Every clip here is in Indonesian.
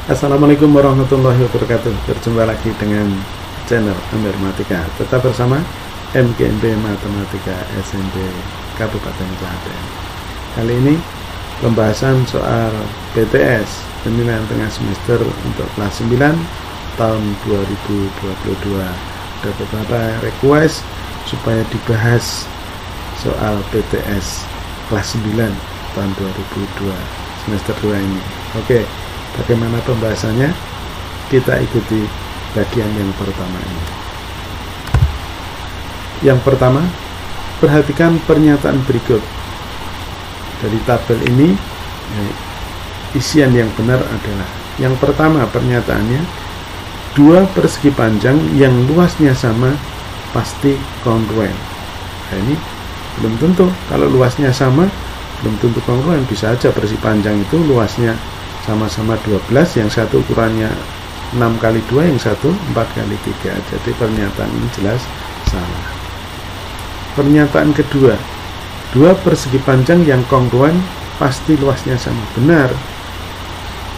Assalamualaikum warahmatullahi wabarakatuh. Berjumpa lagi dengan channel Amir Matika. Tetap bersama MGMP Matematika SMP Kabupaten Klaten. Kali ini pembahasan soal PTS penilaian tengah semester untuk kelas 9 tahun 2022. Ada beberapa request supaya dibahas soal PTS kelas 9 tahun 2002 semester 2 ini. Oke. Bagaimana pembahasannya? Kita ikuti bagian yang pertama ini. Yang pertama, perhatikan pernyataan berikut. Dari tabel ini, isian yang benar adalah yang pertama, pernyataannya, dua persegi panjang yang luasnya sama pasti kongruen. Nah, ini belum tentu. Kalau luasnya sama, belum tentu kongruen. Bisa aja persegi panjang itu luasnya sama-sama 12, yang satu ukurannya 6x2, yang satu 4x3. Jadi pernyataan ini jelas salah. Pernyataan kedua, dua persegi panjang yang kongruen pasti luasnya sama. Benar.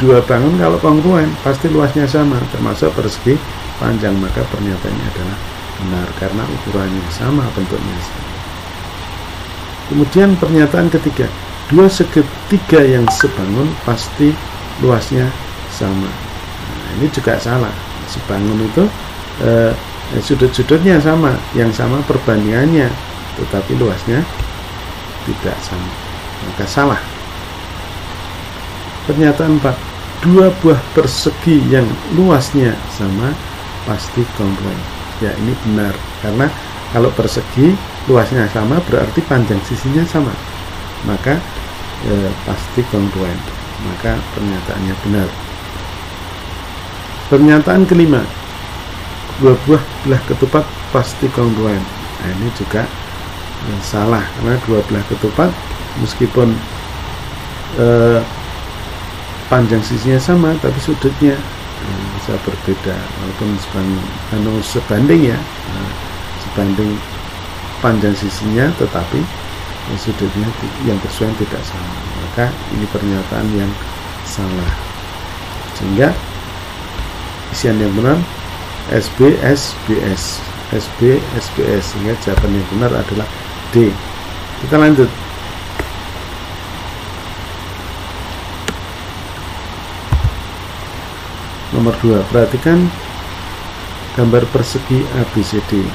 Dua bangun kalau kongruen pasti luasnya sama, termasuk persegi panjang, maka pernyataannya adalah benar karena ukurannya sama, bentuknya sama. Kemudian pernyataan ketiga, dua segitiga yang sebangun pasti luasnya sama. Nah, ini juga salah. Sebangun itu sudut-sudutnya sama, yang sama perbandingannya, tetapi luasnya tidak sama, maka salah. Pernyataan 4, dua buah persegi yang luasnya sama pasti kongruen. Ya, ini benar karena kalau persegi luasnya sama berarti panjang sisinya sama, maka pasti kongruen, maka pernyataannya benar. Pernyataan kelima, dua buah belah ketupat pasti kongruen. Nah, ini juga salah karena dua belah ketupat meskipun panjang sisinya sama tapi sudutnya bisa berbeda, walaupun sebanding ya, sebanding panjang sisinya tetapi sudutnya yang bersesuaian tidak sama, maka ini pernyataan yang salah. Sehingga isian yang benar SB, SBS, SB, SBS, sehingga jawaban yang benar adalah D. Kita lanjut. Nomor 2, perhatikan gambar persegi ABCD.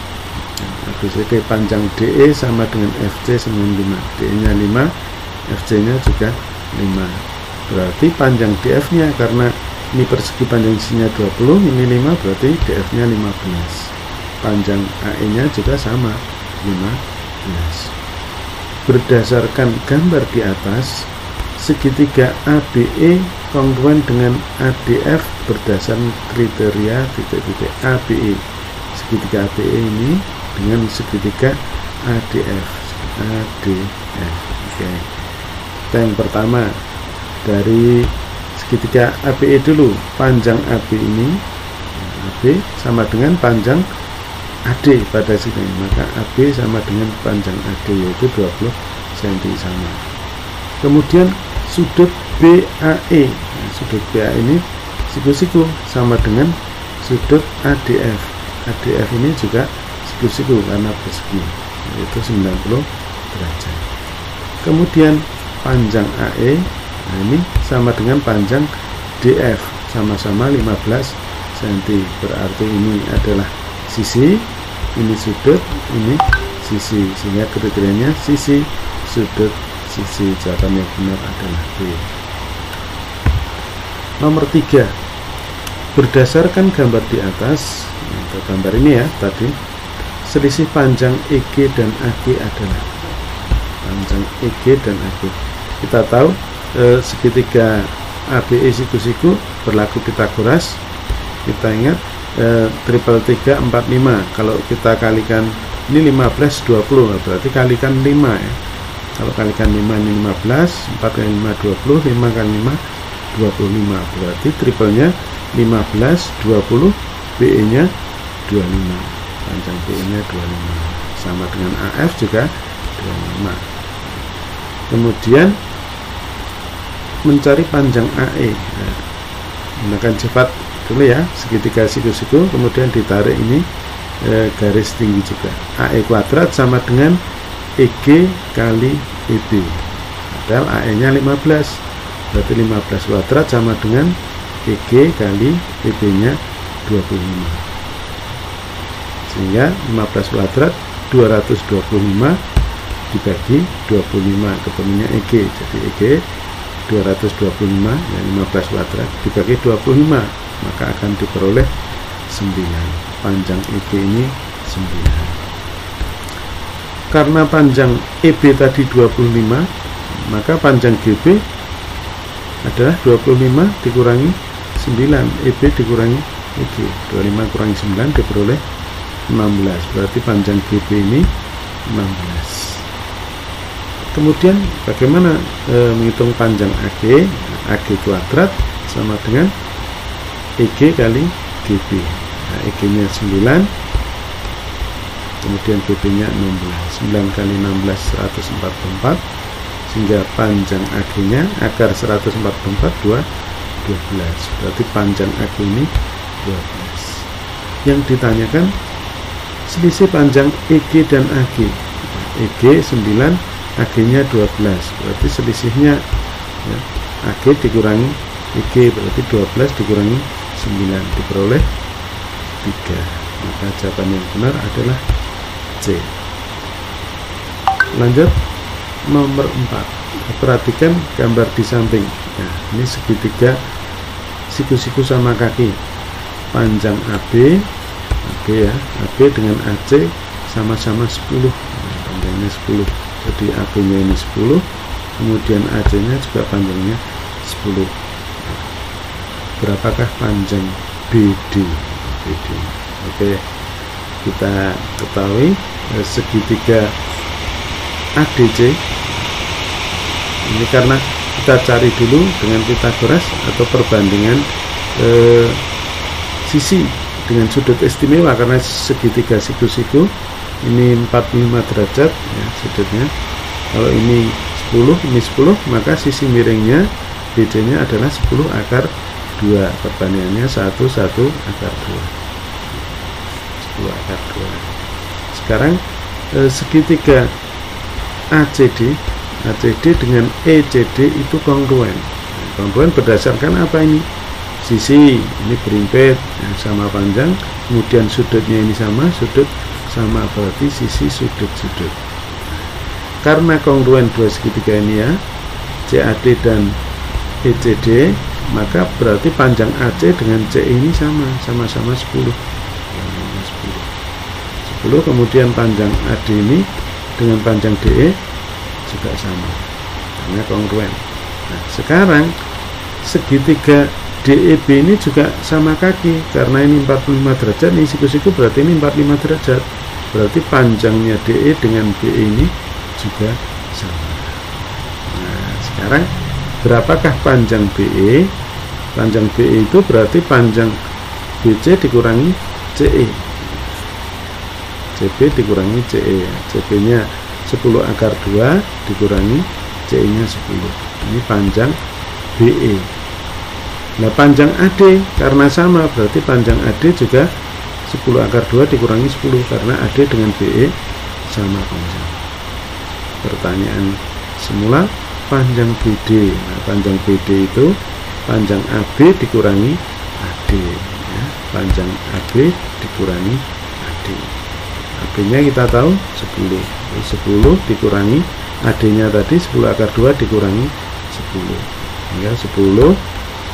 ABCD panjang DE sama dengan FC sama 5. DE nya 5, FC nya juga 5. Berarti panjang DF nya, karena ini persegi panjang isinya 20, ini 5, berarti DF nya 15. Panjang AE nya juga sama, 15. Berdasarkan gambar di atas, segitiga ABE kongruen dengan ADF berdasarkan kriteria titik-titik ABE. Segitiga ABE ini dengan segitiga ADF. Oke. Kita yang pertama dari segitiga ABE dulu. Panjang AB ini, AB sama dengan panjang AD pada sini, maka AB sama dengan panjang AD, yaitu 20 cm sama. Kemudian sudut BAE. Nah, sudut BAE ini siku-siku sama dengan sudut ADF. ADF ini juga siku karena persegi, yaitu 90 derajat. Kemudian panjang AE, nah ini sama dengan panjang DF, sama-sama 15 cm. Berarti ini adalah sisi, ini sudut, ini sisi, sehingga kriterianya sisi, sudut, sisi. Jawaban yang benar adalah B. Nomor 3, berdasarkan gambar di atas, gambar ini ya tadi, selisih panjang EG dan AG adalah panjang EG dan AG. Kita tahu segitiga ABE siku-siku berlaku Pitagoras. Kita ingat triple 3, 4, 5. Kalau kita kalikan ini 15, 20, berarti kalikan 5 ya. Kalau kalikan 5 ini 15, 4 kali 5 20, 5 kali 5 25. Berarti triplenya 15, 20, BE nya 25. Panjang BE nya 25, sama dengan AF juga 25. Kemudian mencari panjang AE. Nah, gunakan cepat dulu ya, segitiga siku-siku, kemudian ditarik ini garis tinggi juga. AE kuadrat sama dengan EG kali EB, padahal AE nya 15, berarti 15 kuadrat sama dengan EG kali EB nya 25, sehingga 15 kuadrat 225 dibagi 25, ketemunya EG, jadi EG 225 yang 15 kuadrat dibagi 25, maka akan diperoleh 9. Panjang EG ini 9. Karena panjang EB tadi 25, maka panjang GB adalah 25 dikurangi 9, EB dikurangi EG, 25 kurangi 9 diperoleh 16, berarti panjang GB ini 16. Kemudian bagaimana menghitung panjang AG? AG kuadrat sama dengan EG kali GB. Nah, EG nya 9, kemudian GB nya 16, 9 kali 16 144, sehingga panjang AG nya akar 144 12, berarti panjang AG ini 12. Yang ditanyakan selisih panjang EG dan AG. EG 9, AG nya 12, berarti selisihnya ya, AG dikurangi EG, berarti 12 dikurangi 9 diperoleh 3. Maka jawaban yang benar adalah C. Lanjut nomor 4. Perhatikan gambar di samping. Nah, ini segitiga siku-siku sama kaki. Panjang AB ya, AB dengan AC sama-sama 10. Nah, panjangnya 10. Jadi AB nya ini 10, kemudian AC nya juga panjangnya 10. Berapakah panjang BD? Oke, kita ketahui segitiga ADC ini, karena kita cari dulu dengan Pythagoras atau perbandingan sisi dengan sudut istimewa, karena segitiga siku-siku ini 45 derajat ya sudutnya. Kalau ini 10, ini 10, maka sisi miringnya BC nya adalah 10 akar 2, perbandingannya 1 akar 2, 10 akar 2. Sekarang segitiga ACD dengan ECD itu kongruen. Nah, kongruen berdasarkan apa ini? Sisi ini berimpit yang sama panjang, kemudian sudutnya ini sama, sudut sama, berarti sisi sudut-sudut. Karena kongruen dua segitiga ini ya, CAD dan ECD, maka berarti panjang AC dengan CE ini sama-sama 10. 10, kemudian panjang AD ini dengan panjang DE juga sama, karena kongruen. Nah, sekarang segitiga DEB ini juga sama kaki, karena ini 45 derajat, ini siku-siku, berarti ini 45 derajat, berarti panjangnya DE dengan BE ini juga sama. Nah, sekarang berapakah panjang BE? Panjang BE itu berarti panjang BC dikurangi CE, CB dikurangi CE, CB nya 10 akar 2 dikurangi CE nya 10, ini panjang BE. Nah, panjang AD karena sama, berarti panjang AD juga 10 akar 2 dikurangi 10, karena AD dengan BE sama panjang. Pertanyaan semula, panjang BD. Nah, panjang BD itu panjang AB dikurangi AD ya. Panjang AB dikurangi AD. AB nya kita tahu 10. 10 dikurangi AD nya tadi 10 akar 2 dikurangi 10 ya, 10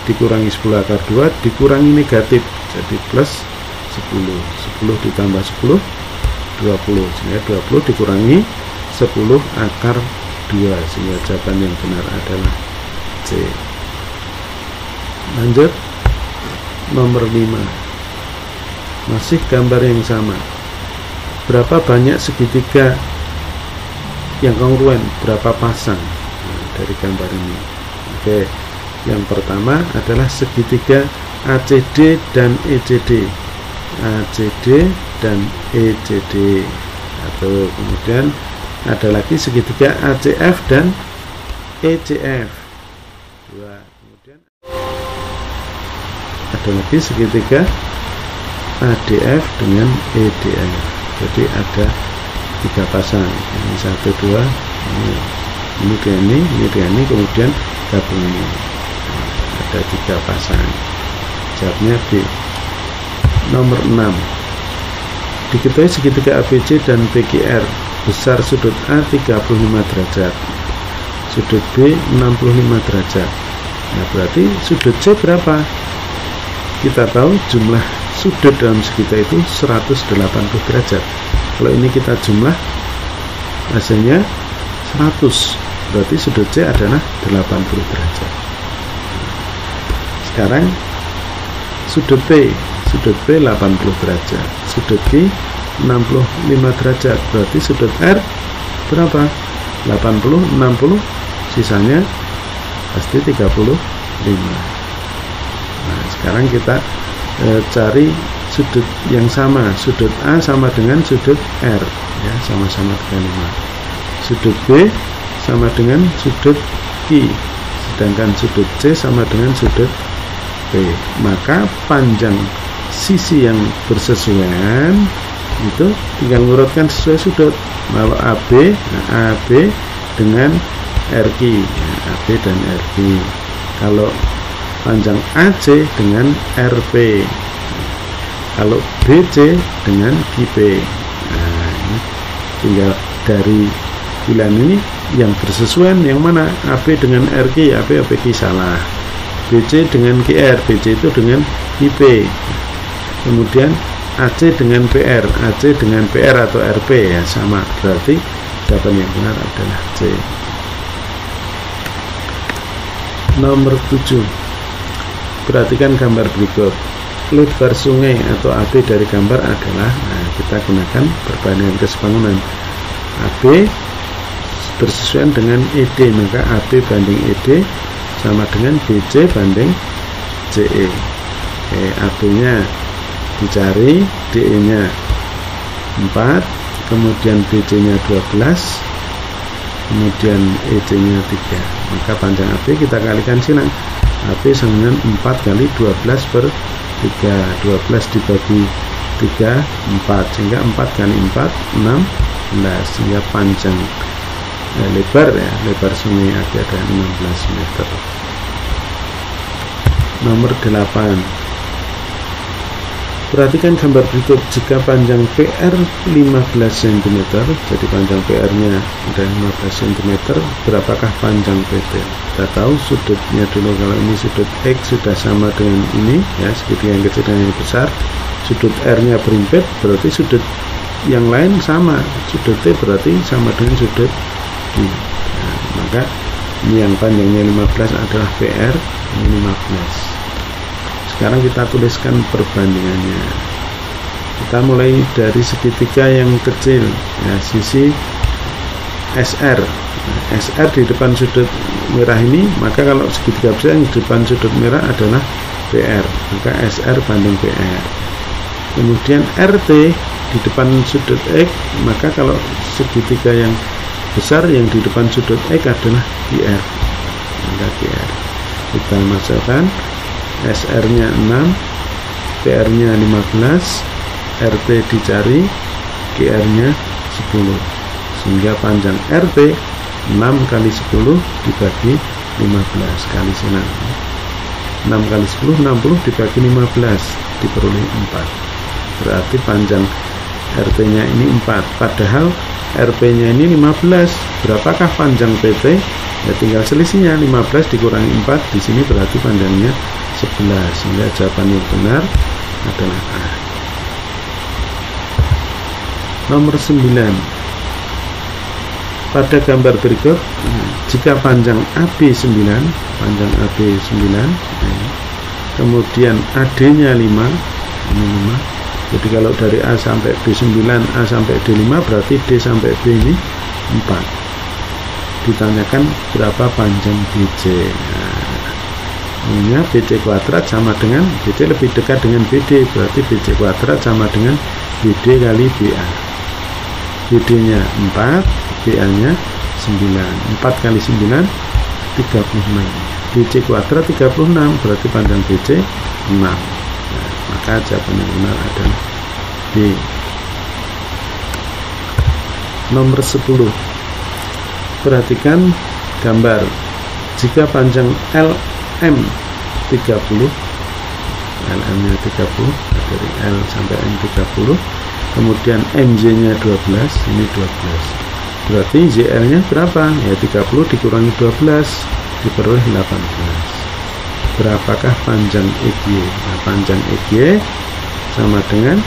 dikurangi 10 akar 2 dikurangi negatif, jadi plus 10. 10 ditambah 10 20, sehingga 20 dikurangi 10 akar 2, sehingga jawaban yang benar adalah C. Lanjut nomor 5, masih gambar yang sama. Berapa banyak segitiga yang kongruen, berapa pasang? Nah, dari gambar ini. Oke, yang pertama adalah segitiga ACD dan ECD. ACD dan ECD. Atau kemudian ada lagi segitiga ACF dan ECF. Kemudian ada lagi segitiga ADF dengan EDF. Jadi ada 3 pasang, ini 1, 2, ini ke ini kemudian gabung ini, ada 3 pasang. Jawabnya B. Nomor 6, diketahui segitiga ABC dan PQR besar sudut A 35 derajat, sudut B 65 derajat. Nah, berarti sudut C berapa? Kita tahu jumlah sudut dalam segitiga itu 180 derajat. Kalau ini kita jumlah, hasilnya 100, berarti sudut C adalah 80 derajat. Sekarang sudut B 80 derajat, sudut Q 65 derajat, berarti sudut R berapa? 80, 60, sisanya pasti 35. Nah, sekarang kita cari sudut yang sama. Sudut A sama dengan sudut R, ya, sama-sama 35. Sudut B sama dengan sudut Q, sedangkan sudut C sama dengan sudut P. Maka panjang sisi yang bersesuaian itu tinggal mengurutkan sesuai sudut. Kalau AB, nah AB dengan RQ, nah, AB dan RQ. Kalau panjang AC dengan RP, kalau BC dengan QP. Nah, ini tinggal dari pilihan ini yang bersesuaian yang mana? AB dengan RQ, AB QP salah. BC dengan QR, BC itu dengan IP. Kemudian AC dengan PR, AC dengan PR atau RP, ya sama. Berarti jawaban yang benar adalah C. Nomor 7, perhatikan gambar berikut. Lebar sungai atau AB dari gambar adalah, nah, kita gunakan perbandingan kesebangunan. AB bersesuaian dengan ED, maka AB banding ED sama dengan BC banding CE. AB nya dicari, DE nya 4, kemudian BC nya 12, kemudian EC nya 3. Maka panjang AB kita kalikan silang. AB sama dengan 4 kali 12 per 3, 12 dibagi 3, 4, sehingga 4 kali 4, 16, sehingga panjang lebar, ya, lebar sungai ada 16 meter. Nomor 8, perhatikan gambar berikut. Jika panjang PR 15 cm, jadi panjang PR nya ada 15 cm, berapakah panjang PT? Kita tahu sudutnya dulu. Kalau ini sudut X sudah sama dengan ini, ya, segitiga yang kecil dan yang besar. Sudut R nya berimpit, berarti sudut yang lain sama. Sudut T berarti sama dengan sudut Q. Nah, maka ini yang panjangnya 15 adalah PR, ini 15. Sekarang kita tuliskan perbandingannya. Kita mulai dari segitiga yang kecil, ya, sisi SR. Nah, SR di depan sudut merah ini, maka kalau segitiga besar yang di depan sudut merah adalah PR, maka SR banding PR. Kemudian RT di depan sudut X, maka kalau segitiga yang besar yang di depan sudut X adalah QR, maka QR. Kita masukkan SR nya 6, PR nya 15, RT dicari, QR nya 10, sehingga panjang RT 6 kali 10 dibagi 15 kali silang. 6 kali 10, 60 dibagi 15 diperoleh 4. Berarti panjang RT nya ini 4, padahal RP nya ini 15. Berapakah panjang PT? Ya, tinggal selisihnya, 15 dikurangi 4 di sini berarti panjangnya 11, sehingga jawaban yang benar adalah A. Nomor 9, pada gambar berikut, jika panjang AB 9, kemudian AD nya 5, ini 5. Jadi kalau dari A sampai B9, A sampai D5, berarti D sampai B ini 4. Ditanyakan berapa panjang BC. Nah, BC kuadrat sama dengan, BC lebih dekat dengan BD, berarti BC kuadrat sama dengan BD kali BA. BD nya 4, BA nya 9. 4 kali 9, 36. BC kuadrat 36, berarti panjang BC 6. Nah, maka jawaban yang benar adalah B. Nomor 10. Perhatikan gambar. Jika panjang LM 30, LM-nya 30, dari L sampai M 30, kemudian MJ-nya 12, ini 12. Berarti JL-nya berapa? Ya 30 dikurangi 12 diperoleh 18. Berapakah panjang EG? Nah, panjang EG sama dengan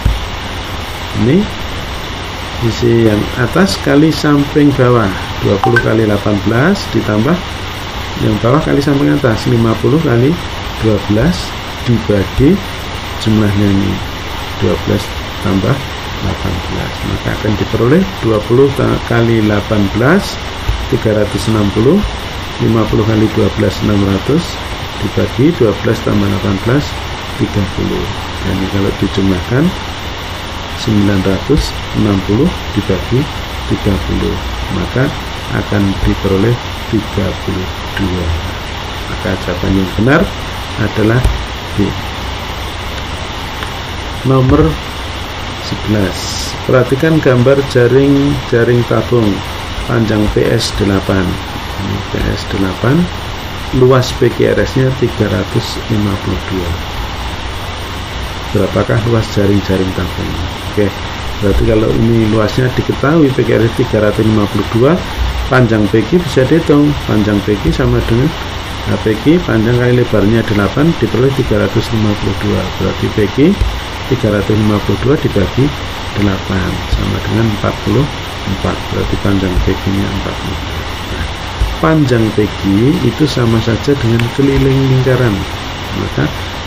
ini sisi yang atas kali samping bawah, 20 kali 18 ditambah yang bawah kali samping atas, 50 kali 12 dibagi jumlahnya ini 12 tambah 18, maka akan diperoleh 20 kali 18 360, 50 kali 12 600 dibagi 12 tambah 18 30. Dan kalau dijumlahkan 960 dibagi 30, maka akan diperoleh 32. Maka jawaban yang benar adalah B. Nomor 11. Perhatikan gambar jaring tabung panjang PS8. Ini PS8, luas PQRS-nya 352. Berapakah luas jaring tabung? Oke, berarti kalau ini luasnya diketahui PQRS 352, panjang PQ bisa dihitung. Panjang PQ sama dengan PQ panjang kali lebarnya 8 diperoleh 352. Berarti PQ 352 dibagi 8 sama dengan 44. Berarti panjang PQ-nya 44. Nah, panjang PQ itu sama saja dengan keliling lingkaran. Maka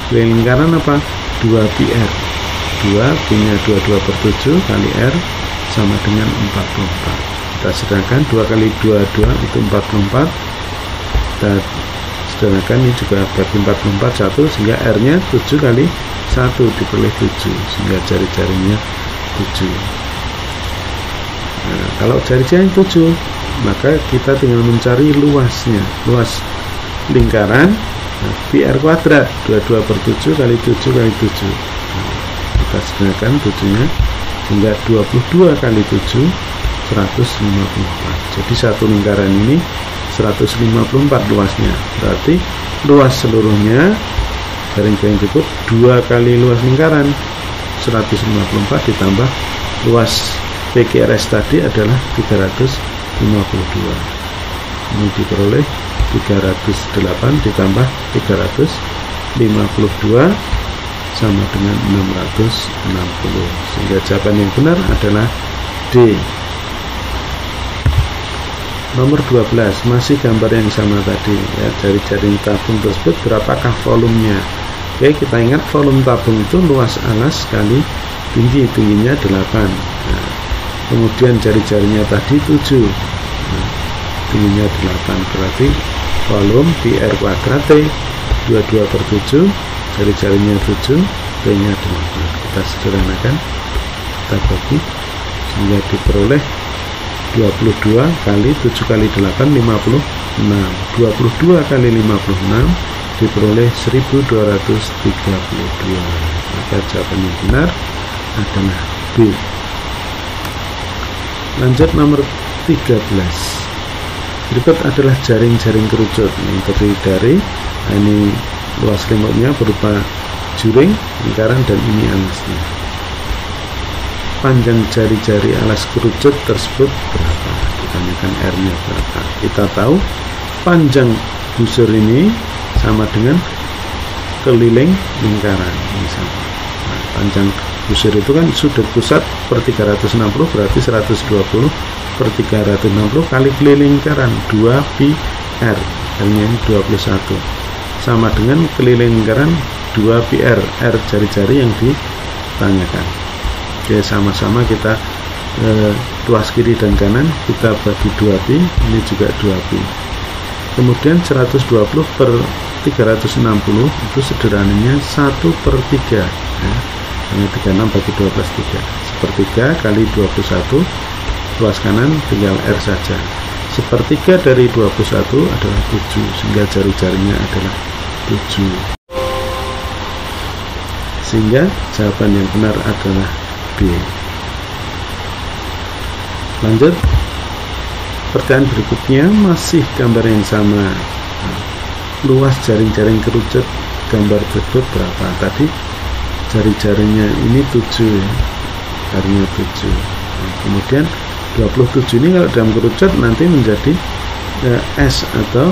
keliling lingkaran apa? 2πr. 2 punya 22/7 kali R sama dengan 44. Kita sederhanakan 2 kali 22 itu 44. Kita sederhanakan ini juga bagi 44 1, sehingga R nya 7 kali 1 diperoleh 7, sehingga jari-jarinya 7. Nah, kalau jari-jari 7, maka kita tinggal mencari luasnya. Luas lingkaran PR kuadrat 22/7 kali 7 kali 7. Nah, kita sederhanakan 7-nya sehingga 22 kali 7 154. Jadi satu lingkaran ini 154 luasnya. Berarti luas seluruhnya jaring-jaring berikut 2 kali luas lingkaran 154 ditambah luas PQRS tadi adalah 352. Ini diperoleh 308 ditambah 352 sama dengan 660, sehingga jawaban yang benar adalah D. Nomor 12, masih gambar yang sama tadi ya, jaring tabung tersebut berapakah volumenya? Oke, kita ingat volume tabung itu luas alas kali tingginya 8. Nah, kemudian jari-jarinya tadi 7. Nah, tingginya 8, berarti volume PR kuadrat T 22/7, jari-jarinya 7, T nya 8. Kita sederhanakan, kita bagi sehingga diperoleh 22 kali 7 kali 8 56. 22 kali 56 diperoleh 1232. Maka jawaban yang benar adalah B. Lanjut nomor 13. Berikut adalah jaring-jaring kerucut yang terdiri dari ini luas remote-nya berupa juring, lingkaran, dan ini alasnya. Panjang jari-jari alas kerucut tersebut berapa? Ditanyakan R-nya berapa. Kita tahu panjang busur ini sama dengan keliling lingkaran. Ini sama. Nah, panjang busur itu kan sudut pusat per 360 berarti 120 per 360 kali keliling lingkaran 2πr, R-nya ini 21, sama dengan keliling lingkaran 2πr, R jari-jari yang ditanyakan. Oke, sama-sama kita tuas kiri dan kanan kita bagi 2π, ini juga 2π. Kemudian 120 per 360 itu sederhananya 1/3 ya. Hanya 36 bagi 12 3, 1/3 kali 21, luas kanan tinggal R saja, Sepertiga dari 21 adalah 7, sehingga jari-jarinya adalah 7. Sehingga jawaban yang benar adalah B. Lanjut. Pertanyaan berikutnya masih gambar yang sama. Luas jaring-jaring kerucut gambar tersebut berapa? Tadi jari-jarinya ini 7 ya, jarinya 7. Nah, kemudian 27 ini kalau dalam kerucut nanti menjadi S atau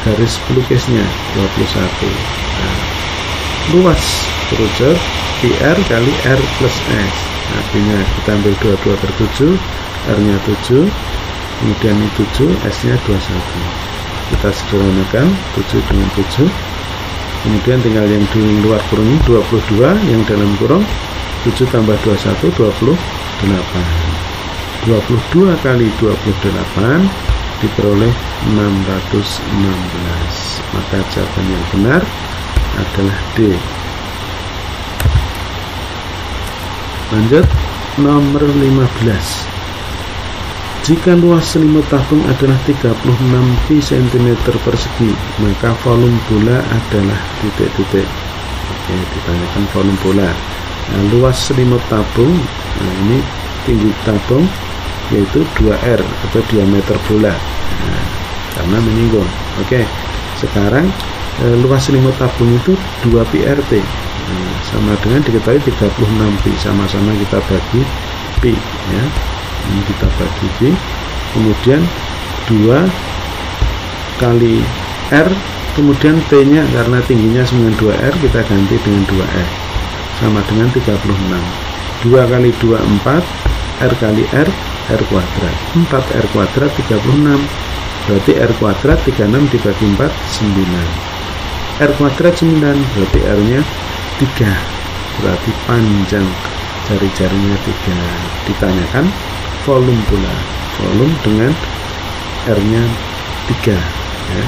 garis pelukisnya 21. Nah, luas kerucut PR kali R plus S. Artinya kita ambil 22 per 7, R nya 7, kemudian ini 7, S nya 21. Kita sederhanakan 7 dengan 7, kemudian tinggal yang di luar kurung 22, yang dalam kurung 7 tambah 21, 28. 22 kali 28 diperoleh 616. Maka jawaban yang benar adalah D. Lanjut, nomor 15. Jika luas selimut tabung adalah 36 pi cm persegi, maka volume bola adalah titik-titik. Oke, ditanyakan volume bola. Nah, luas selimut tabung, nah ini tinggi tabung yaitu 2R atau diameter bola. Nah, karena menyinggung. Oke, sekarang luas selimut tabung itu 2 pi RT. Nah, sama dengan diketahui 36 pi, sama-sama kita bagi pi ya. Ini kita bagi pi, kemudian 2 kali R, kemudian T nya karena tingginya 92R kita ganti dengan 2R, sama dengan 36. 2 kali 2 4, R kali R, R kuadrat 4R kuadrat 36, berarti R kuadrat 36 dibagi 4 9. R kuadrat 9 berarti R nya 3, berarti panjang jari-jarinya 3. Ditanyakan volume bola, volume dengan R nya 3 ya.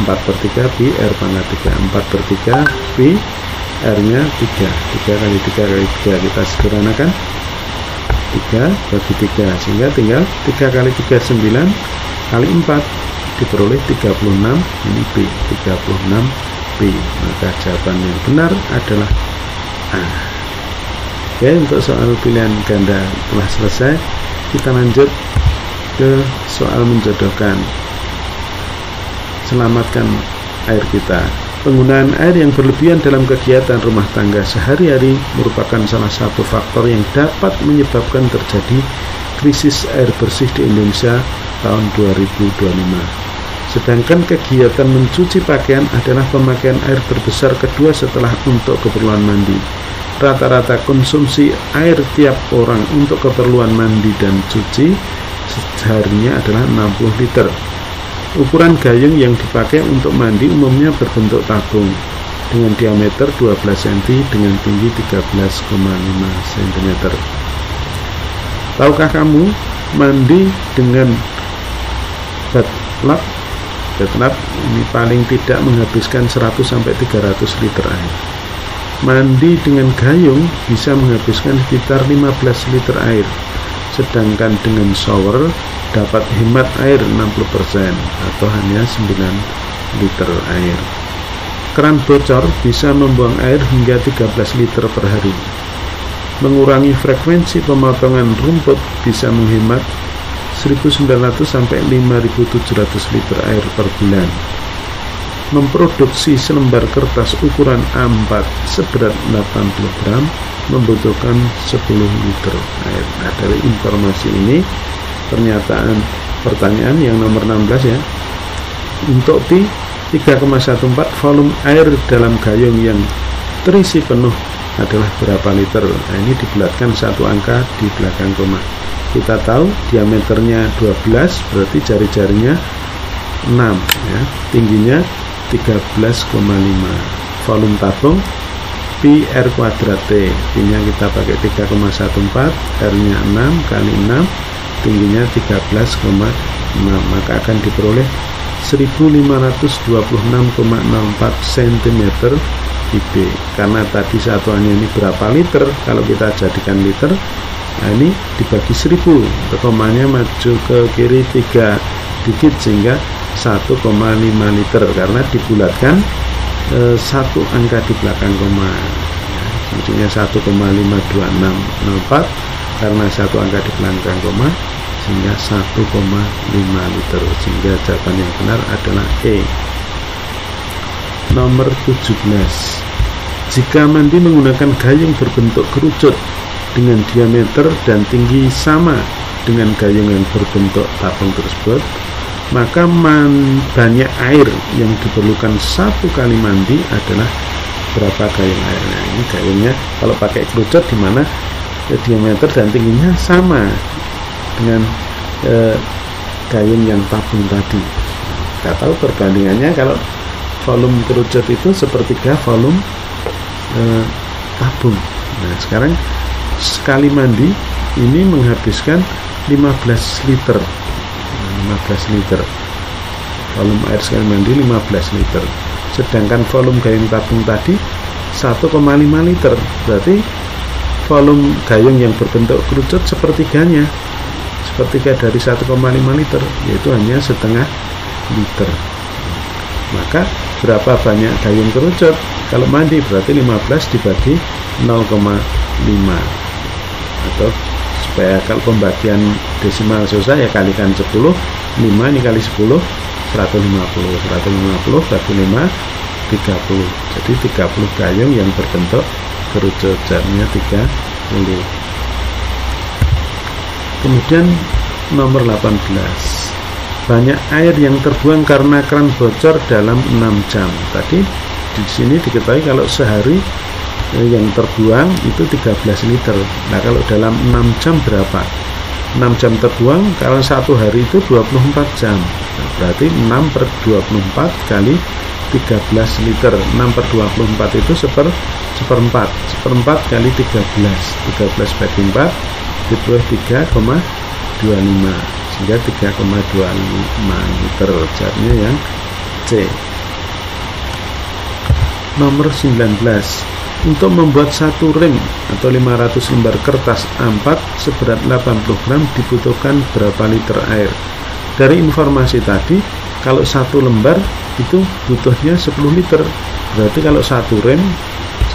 4/3 pi R pangkat 3, 4/3 pi R nya 3, 3 kali 3 kali 3 kita sederhanakan 3 bagi 3, sehingga tinggal 3 kali 3 9 kali 4 diperoleh 36. Ini pi, 36 pi. Maka jawaban yang benar adalah A. Oke, untuk soal pilihan ganda telah selesai. Kita lanjut ke soal menjodohkan. Selamatkan air kita. Penggunaan air yang berlebihan dalam kegiatan rumah tangga sehari-hari merupakan salah satu faktor yang dapat menyebabkan terjadi krisis air bersih di Indonesia tahun 2025. Sedangkan kegiatan mencuci pakaian adalah pemakaian air terbesar kedua setelah untuk keperluan mandi. Rata-rata konsumsi air tiap orang untuk keperluan mandi dan cuci seharinya adalah 60 liter. Ukuran gayung yang dipakai untuk mandi umumnya berbentuk tabung dengan diameter 12 cm dengan tinggi 13,5 cm. Tahukah kamu mandi dengan bathtub? Bathtub ini paling tidak menghabiskan 100-300 liter air. Mandi dengan gayung bisa menghabiskan sekitar 15 liter air, sedangkan dengan shower dapat hemat air 60% atau hanya 9 liter air. Keran bocor bisa membuang air hingga 13 liter per hari. Mengurangi frekuensi pemotongan rumput bisa menghemat 1.900 sampai 5.700 liter air per bulan. Memproduksi selembar kertas ukuran A4 seberat 80 gram membutuhkan 10 liter air. Nah, dari informasi ini pertanyaan yang nomor 16 ya. Untuk pi 3,14 volume air dalam gayung yang terisi penuh adalah berapa liter? Nah, ini dibulatkan satu angka di belakang koma. Kita tahu diameternya 12, berarti jari-jarinya 6 ya. Tingginya 13,5. Volume tabung pi R kuadrat T, pi nya kita pakai 3,14, R nya 6 kali 6, tingginya 13,6, maka akan diperoleh 1526,04 cm cubik. Karena tadi satuannya ini berapa liter, kalau kita jadikan liter Nah, ini dibagi 1000, komanya maju ke kiri 3 digit sehingga 1,5 liter karena dibulatkan satu angka di belakang koma. Maksudnya 1,52604 karena satu angka di belakang koma sehingga 1,5 liter, sehingga jawaban yang benar adalah E. Nomor 17. Jika mandi menggunakan gayung berbentuk kerucut dengan diameter dan tinggi sama dengan gayung yang berbentuk tabung tersebut, maka banyak air yang diperlukan satu kali mandi adalah berapa gayung airnya. Ini gayungnya kalau pakai kerucut di mana diameter dan tingginya sama dengan gayung yang tabung tadi. Kita tahu perbandingannya kalau volume kerucut itu sepertiga volume tabung. Nah, sekarang sekali mandi ini menghabiskan 15 liter. 15 liter. Volume air sekali mandi 15 liter. Sedangkan volume gayung tabung tadi 1,5 liter. Berarti volume gayung yang berbentuk kerucut sepertiganya. Sepertiga dari 1,5 liter, yaitu hanya setengah liter. Maka berapa banyak gayung kerucut? Kalau mandi berarti 15 dibagi 0,5. Atau supaya kalau pembagian desimal susah ya kalikan 10. 5 ini kali 10 150. 150 bagi 5 30. Jadi 30 gayung yang berbentuk kerucut, jamnya 30. Kemudian nomor 18. Banyak air yang terbuang karena keran bocor dalam 6 jam. Tadi di sini diketahui kalau sehari yang terbuang itu 13 liter. Nah, kalau dalam 6 jam berapa? 6 jam terbuang, kalau satu hari itu 24 jam. Nah, berarti 6 per 24 kali 13 liter. 6 per 24 itu seperempat. Seperempat kali 13. 13 bagi 4 diperoleh 3,25. Sehingga 3,25 liter. Jawabnya yang C. Nomor 19. Untuk membuat satu rem atau 500 lembar kertas A4 seberat 80 gram dibutuhkan berapa liter air? Dari informasi tadi, kalau satu lembar itu butuhnya 10 liter. Berarti kalau satu rem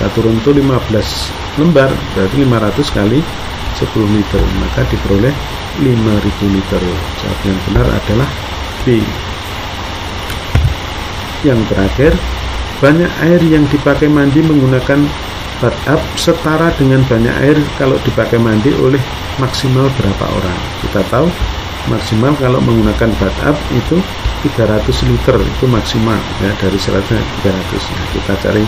itu 15 lembar, berarti 500 kali 10 liter, maka diperoleh 5000 liter. Jawab yang benar adalah B. Yang terakhir, banyak air yang dipakai mandi menggunakan bathtub setara dengan banyak air kalau dipakai mandi oleh maksimal berapa orang. Kita tahu maksimal kalau menggunakan bathtub itu 300 liter, itu maksimal ya, dari 100 300. Nah, kita cari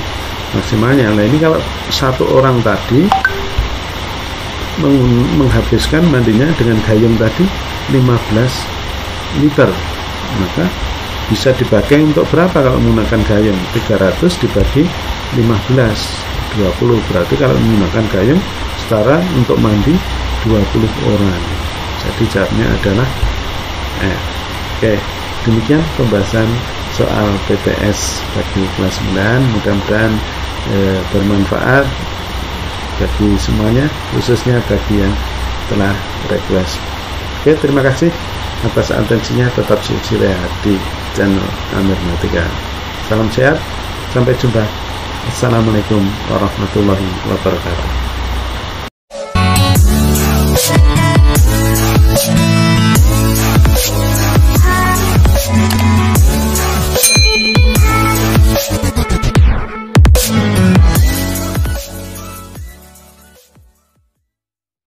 maksimalnya. Nah, ini kalau satu orang tadi menghabiskan mandinya dengan gayung tadi 15 liter, maka bisa dipakai untuk berapa kalau menggunakan gayung? 300 dibagi 15, 20. Berarti kalau menggunakan gayung setara untuk mandi 20 orang. Jadi jawabnya adalah F. Oke, demikian pembahasan soal PTS bagi kelas 9. Mudah-mudahan bermanfaat bagi semuanya, khususnya bagi yang telah request. Oke, terima kasih atas atensinya. Tetap rehat di channel Amir Matika. Salam sehat, sampai jumpa. Assalamualaikum warahmatullahi wabarakatuh.